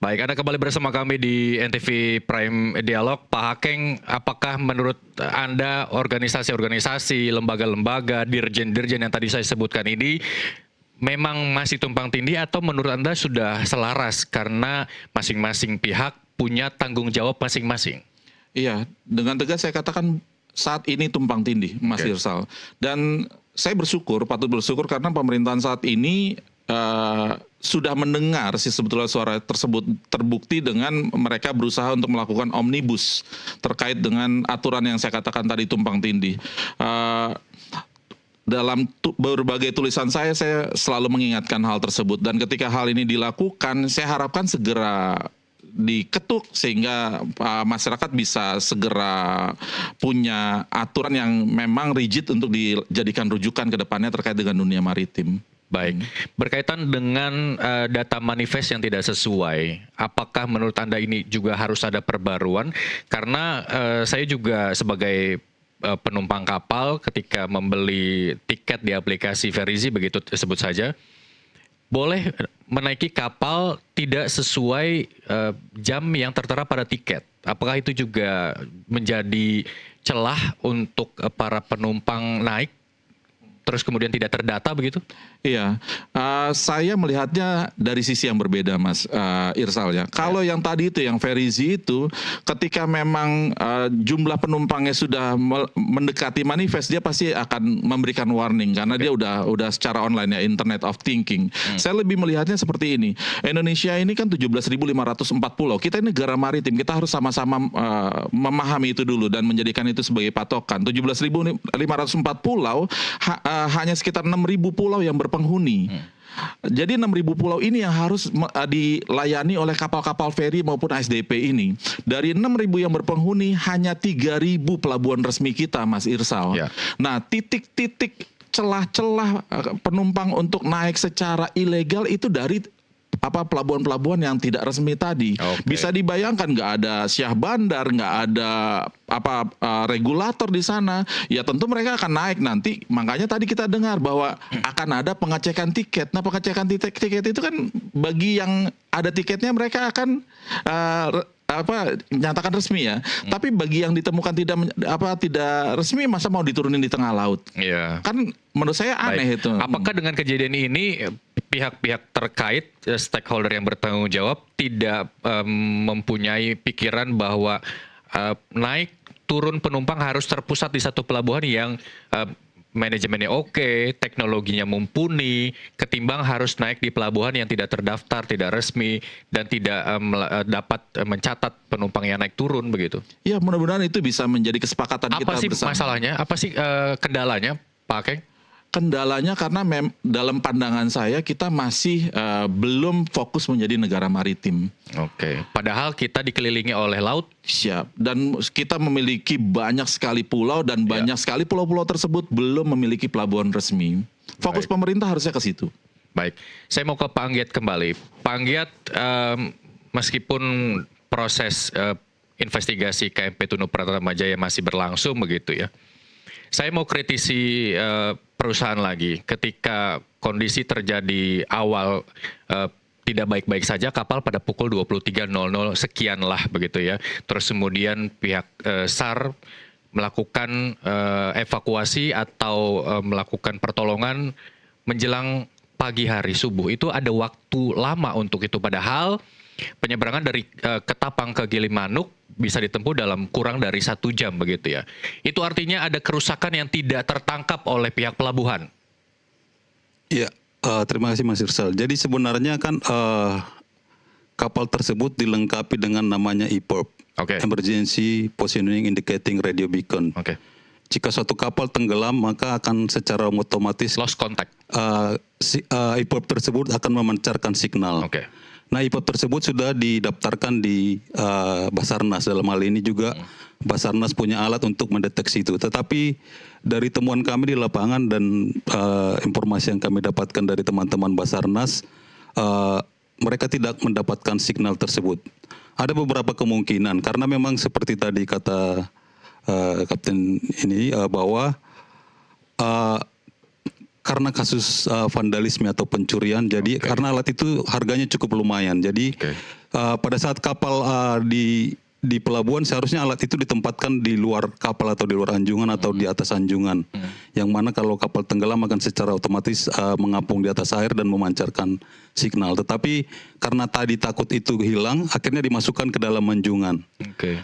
Baik, Anda kembali bersama kami di NTV Prime Dialog. Pak Hakeng, apakah menurut Anda organisasi-organisasi, lembaga-lembaga, dirjen-dirjen yang tadi saya sebutkan ini memang masih tumpang tindih atau menurut Anda sudah selaras karena masing-masing pihak punya tanggung jawab masing-masing? Iya, dengan tegas saya katakan saat ini tumpang tindih, Mas Irsal. Dan saya patut bersyukur karena pemerintahan saat ini sudah mendengar sih sebetulnya suara tersebut terbukti dengan mereka berusaha untuk melakukan omnibus terkait dengan aturan yang saya katakan tadi tumpang tindih. Dalam berbagai tulisan saya selalu mengingatkan hal tersebut dan ketika hal ini dilakukan, saya harapkan segera diketuk sehingga masyarakat bisa segera punya aturan yang memang rigid untuk dijadikan rujukan ke depannya terkait dengan dunia maritim. Baik, berkaitan dengan data manifest yang tidak sesuai, apakah menurut Anda ini juga harus ada perbaruan? Karena saya juga sebagai penumpang kapal ketika membeli tiket di aplikasi Verizi, begitu sebut saja, boleh menaiki kapal tidak sesuai jam yang tertera pada tiket. Apakah itu juga menjadi celah untuk para penumpang naik terus kemudian tidak terdata begitu? Iya, saya melihatnya dari sisi yang berbeda, Mas Irsal ya. Kalau yang tadi itu, yang Verizi itu, ketika memang jumlah penumpangnya sudah mendekati manifest, dia pasti akan memberikan warning karena dia udah secara online ya, Internet of Thinking. Saya lebih melihatnya seperti ini. Indonesia ini kan 17.504 pulau. Kita ini negara maritim, kita harus sama-sama memahami itu dulu dan menjadikan itu sebagai patokan. 17.504 pulau, hanya sekitar 6.000 pulau yang berpenghuni. Jadi 6.000 pulau ini yang harus dilayani oleh kapal-kapal feri maupun ASDP ini. Dari 6.000 yang berpenghuni, hanya 3.000 pelabuhan resmi kita, Mas Irsal. Ya. Nah, titik-titik celah-celah penumpang untuk naik secara ilegal itu dari pelabuhan-pelabuhan yang tidak resmi tadi. Bisa dibayangkan nggak ada syah bandar, nggak ada regulator di sana. Ya tentu mereka akan naik nanti. Makanya tadi kita dengar bahwa akan ada pengecekan tiket. Nah, pengecekan tiket itu kan bagi yang ada tiketnya mereka akan nyatakan resmi ya. Tapi bagi yang ditemukan tidak resmi, masa mau diturunin di tengah laut? Kan menurut saya aneh. Baik. Itu. Apakah dengan kejadian ini pihak-pihak terkait stakeholder yang bertanggung jawab tidak mempunyai pikiran bahwa naik turun penumpang harus terpusat di satu pelabuhan yang manajemennya oke, teknologinya mumpuni, ketimbang harus naik di pelabuhan yang tidak terdaftar, tidak resmi, dan tidak dapat mencatat penumpang yang naik turun begitu? Ya, mudah-mudahan itu bisa menjadi kesepakatan kita bersama. Apa sih masalahnya? Apa sih kendalanya, Pak Hakeng? Kendalanya karena dalam pandangan saya kita masih belum fokus menjadi negara maritim. Padahal kita dikelilingi oleh laut. Siap. Dan kita memiliki banyak sekali pulau dan banyak sekali pulau-pulau tersebut belum memiliki pelabuhan resmi. Fokus pemerintah harusnya ke situ. Baik, saya mau ke Pak Anggiat kembali. Pak Anggiat, meskipun proses investigasi KMP Tunu Pratama Jaya masih berlangsung begitu ya, saya mau kritisi perusahaan lagi. Ketika kondisi terjadi awal tidak baik-baik saja, kapal pada pukul 23.00 sekian lah begitu ya. Terus kemudian pihak SAR melakukan evakuasi atau melakukan pertolongan menjelang pagi hari subuh. Itu ada waktu lama untuk itu, padahal penyeberangan dari Ketapang ke Gilimanuk bisa ditempuh dalam kurang dari 1 jam begitu ya. Itu artinya ada kerusakan yang tidak tertangkap oleh pihak pelabuhan. Iya, terima kasih Mas Irsal. Jadi sebenarnya kan kapal tersebut dilengkapi dengan namanya EPIRB, Emergency Positioning Indicating Radio Beacon. Jika suatu kapal tenggelam, maka akan secara otomatis lost contact. EPIRB tersebut akan memancarkan signal. Nah, EPIRB tersebut sudah didaftarkan di Basarnas. Dalam hal ini juga Basarnas punya alat untuk mendeteksi itu. Tetapi dari temuan kami di lapangan dan informasi yang kami dapatkan dari teman-teman Basarnas, mereka tidak mendapatkan signal tersebut. Ada beberapa kemungkinan karena memang seperti tadi kata Kapten ini bahwa karena kasus vandalisme atau pencurian, jadi karena alat itu harganya cukup lumayan, jadi pada saat kapal di pelabuhan seharusnya alat itu ditempatkan di luar kapal atau di luar anjungan atau di atas anjungan. Yang mana kalau kapal tenggelam akan secara otomatis mengapung di atas air dan memancarkan signal. Tetapi karena tadi takut itu hilang, akhirnya dimasukkan ke dalam anjungan.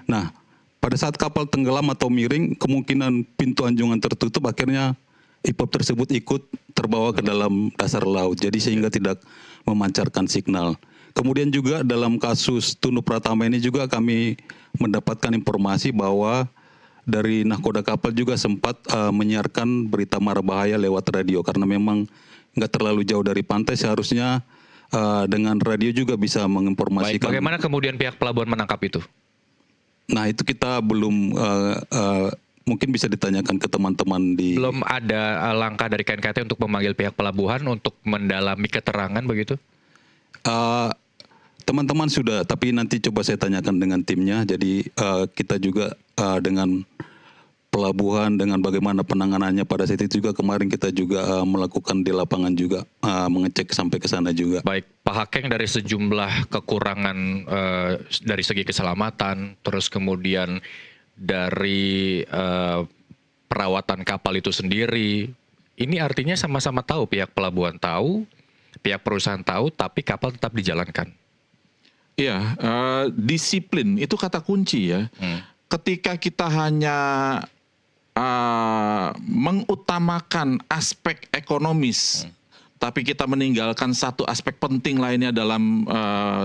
Nah, pada saat kapal tenggelam atau miring, kemungkinan pintu anjungan tertutup, akhirnya IPOP tersebut ikut terbawa ke dalam dasar laut. Jadi sehingga tidak memancarkan signal. Kemudian juga dalam kasus Tunu Pratama ini juga kami mendapatkan informasi bahwa dari nahkoda kapal juga sempat menyiarkan berita mara bahaya lewat radio karena memang nggak terlalu jauh dari pantai, seharusnya dengan radio juga bisa menginformasikan. Baik, bagaimana kemudian pihak pelabuhan menangkap itu? Nah itu kita belum mungkin bisa ditanyakan ke teman-teman di. Belum ada langkah dari KNKT untuk memanggil pihak pelabuhan untuk mendalami keterangan begitu? Teman-teman sudah, tapi nanti coba saya tanyakan dengan timnya. Jadi kita juga dengan pelabuhan, dengan bagaimana penanganannya pada saat itu juga kemarin kita juga melakukan di lapangan juga mengecek sampai ke sana juga. Baik, Pak Hakeng, dari sejumlah kekurangan dari segi keselamatan, terus kemudian dari perawatan kapal itu sendiri, ini artinya sama-sama tahu, pihak pelabuhan tahu, pihak perusahaan tahu, tapi kapal tetap dijalankan. Iya, disiplin itu kata kunci ya. Ketika kita hanya mengutamakan aspek ekonomis, tapi kita meninggalkan satu aspek penting lainnya dalam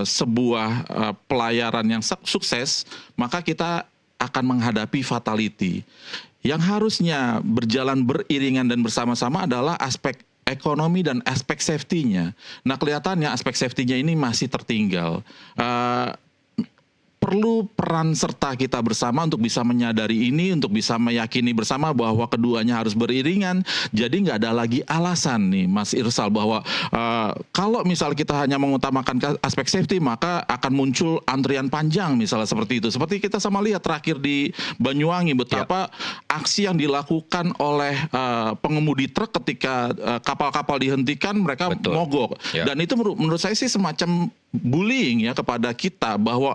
sebuah pelayaran yang sukses, maka kita akan menghadapi fatality. Yang harusnya berjalan beriringan dan bersama-sama adalah aspek ekonomi dan aspek safety-nya. Nah, kelihatannya aspek safety-nya ini masih tertinggal. Perlu peran serta kita bersama untuk bisa menyadari ini, untuk bisa meyakini bersama bahwa keduanya harus beriringan. Jadi nggak ada lagi alasan nih, Mas Irsal, bahwa kalau misal kita hanya mengutamakan aspek safety, maka akan muncul antrian panjang misalnya seperti itu. Seperti kita sama lihat terakhir di Banyuwangi, betapa aksi yang dilakukan oleh pengemudi truk ketika kapal-kapal dihentikan, mereka mogok. Dan itu menurut saya sih semacam bullying ya kepada kita, bahwa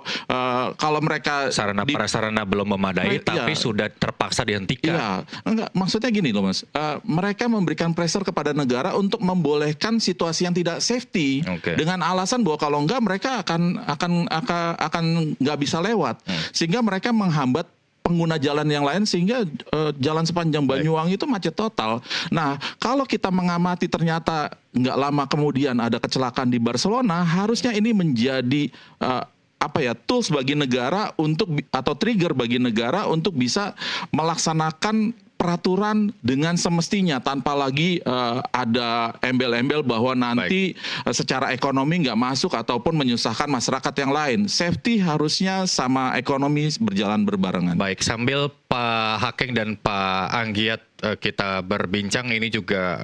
kalau mereka sarana prasarana belum memadai tapi sudah terpaksa dihentikan. Iya, enggak, maksudnya gini loh Mas, mereka memberikan pressure kepada negara untuk membolehkan situasi yang tidak safety dengan alasan bahwa kalau enggak mereka akan nggak bisa lewat, sehingga mereka menghambat pengguna jalan yang lain, sehingga jalan sepanjang Banyuwangi itu macet total. Nah, kalau kita mengamati ternyata nggak lama kemudian ada kecelakaan di Barcelona, harusnya ini menjadi tools bagi negara untuk, atau trigger bagi negara untuk bisa melaksanakan peraturan dengan semestinya tanpa lagi ada embel-embel bahwa nanti secara ekonomi nggak masuk ataupun menyusahkan masyarakat yang lain. Safety harusnya sama ekonomi berjalan berbarengan. Baik, sambil Pak Hakeng dan Pak Anggiat kita berbincang, ini juga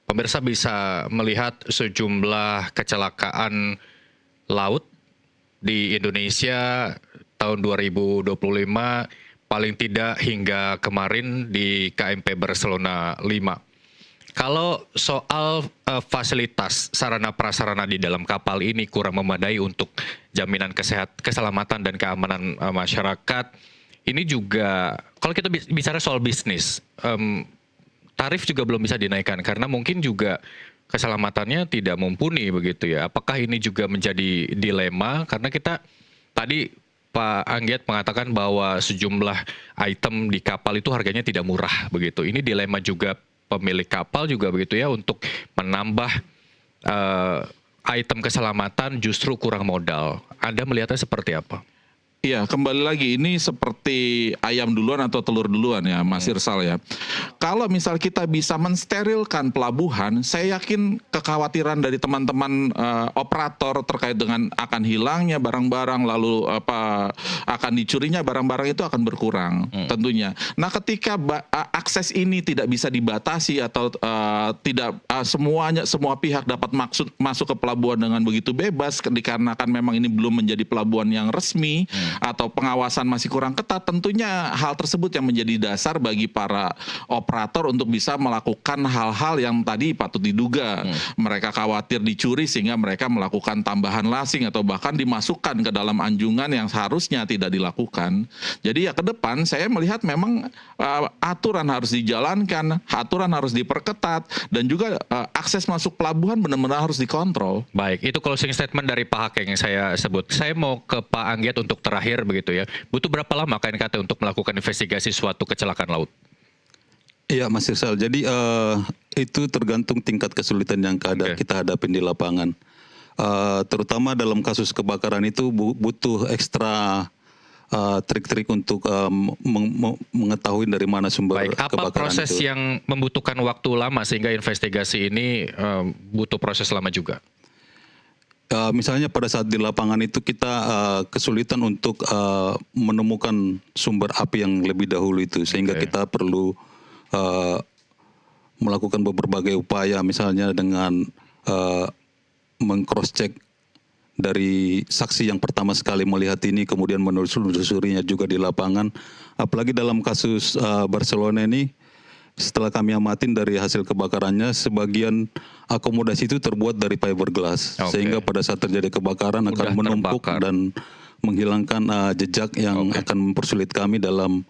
pemirsa bisa melihat sejumlah kecelakaan laut di Indonesia tahun 2025, paling tidak hingga kemarin di KMP Barcelona 5. Kalau soal fasilitas sarana prasarana di dalam kapal ini kurang memadai untuk jaminan keselamatan dan keamanan masyarakat, ini juga kalau kita bicara soal bisnis, tarif juga belum bisa dinaikkan karena mungkin juga keselamatannya tidak mumpuni begitu ya. Apakah ini juga menjadi dilema, karena kita tadi Pak Anggiat mengatakan bahwa sejumlah item di kapal itu harganya tidak murah begitu. Ini dilema juga pemilik kapal juga begitu ya, untuk menambah item keselamatan justru kurang modal. Anda melihatnya seperti apa? Iya, kembali lagi ini seperti ayam duluan atau telur duluan ya, Mas Irsal ya. Kalau misal kita bisa mensterilkan pelabuhan, saya yakin kekhawatiran dari teman-teman operator terkait dengan akan hilangnya barang-barang, lalu akan dicurinya barang-barang itu akan berkurang tentunya. Nah, ketika akses ini tidak bisa dibatasi atau tidak semua pihak dapat masuk ke pelabuhan dengan begitu bebas, dikarenakan memang ini belum menjadi pelabuhan yang resmi, atau pengawasan masih kurang ketat, tentunya hal tersebut yang menjadi dasar bagi para operator untuk bisa melakukan hal-hal yang tadi patut diduga. Mereka khawatir dicuri sehingga mereka melakukan tambahan lasing atau bahkan dimasukkan ke dalam anjungan yang seharusnya tidak dilakukan. Jadi ya ke depan saya melihat memang aturan harus dijalankan, aturan harus diperketat, dan juga akses masuk pelabuhan benar-benar harus dikontrol. Baik, itu closing statement dari Pak Hakeng yang saya sebut. Saya mau ke Pak Anggiat untuk terakhir begitu ya. Butuh berapa lama KNKT untuk melakukan investigasi suatu kecelakaan laut? Iya Mas Irsal, jadi itu tergantung tingkat kesulitan yang kita hadapin di lapangan. Terutama dalam kasus kebakaran itu butuh ekstra trik-trik untuk mengetahui dari mana sumber Baik, apa kebakaran proses itu. yang membutuhkan waktu lama sehingga investigasi ini butuh proses lama juga? Misalnya pada saat di lapangan itu kita kesulitan untuk menemukan sumber api yang lebih dahulu itu, sehingga kita perlu melakukan berbagai upaya, misalnya dengan meng-cross check dari saksi yang pertama sekali melihat ini, kemudian menelusurinya juga di lapangan. Apalagi dalam kasus Barcelona ini, setelah kami amatin dari hasil kebakarannya, sebagian akomodasi itu terbuat dari fiberglass, sehingga pada saat terjadi kebakaran akan menumpuk dan menghilangkan jejak yang akan mempersulit kami dalam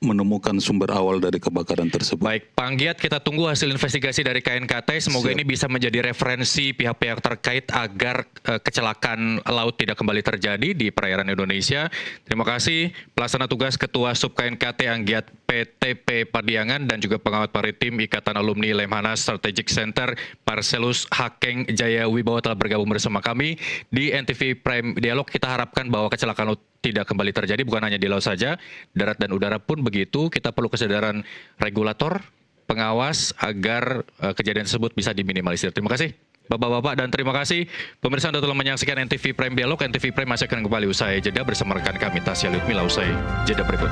menemukan sumber awal dari kebakaran tersebut. Baik, Pak Anggiat, kita tunggu hasil investigasi dari KNKT. Semoga ini bisa menjadi referensi pihak-pihak terkait agar kecelakaan laut tidak kembali terjadi di perairan Indonesia. Terima kasih Pelaksana Tugas Ketua Sub KNKT Anggiat PTP Padiangan dan juga Pengamat Maritim Ikatan Alumni Lemhanas Strategic Center Marcelus Hakeng Jaya Wibowo telah bergabung bersama kami di NTV Prime Dialog. Kita harapkan bahwa kecelakaan laut tidak kembali terjadi, bukan hanya di laut saja, darat dan udara pun begitu. Kita perlu kesadaran regulator, pengawas agar kejadian tersebut bisa diminimalisir. Terima kasih Bapak-Bapak dan terima kasih pemirsa Anda telah menyaksikan NTV Prime Dialog. NTV Prime masih akan kembali usai jeda bersama rekan kami Tasya Litmila usai jeda berikut.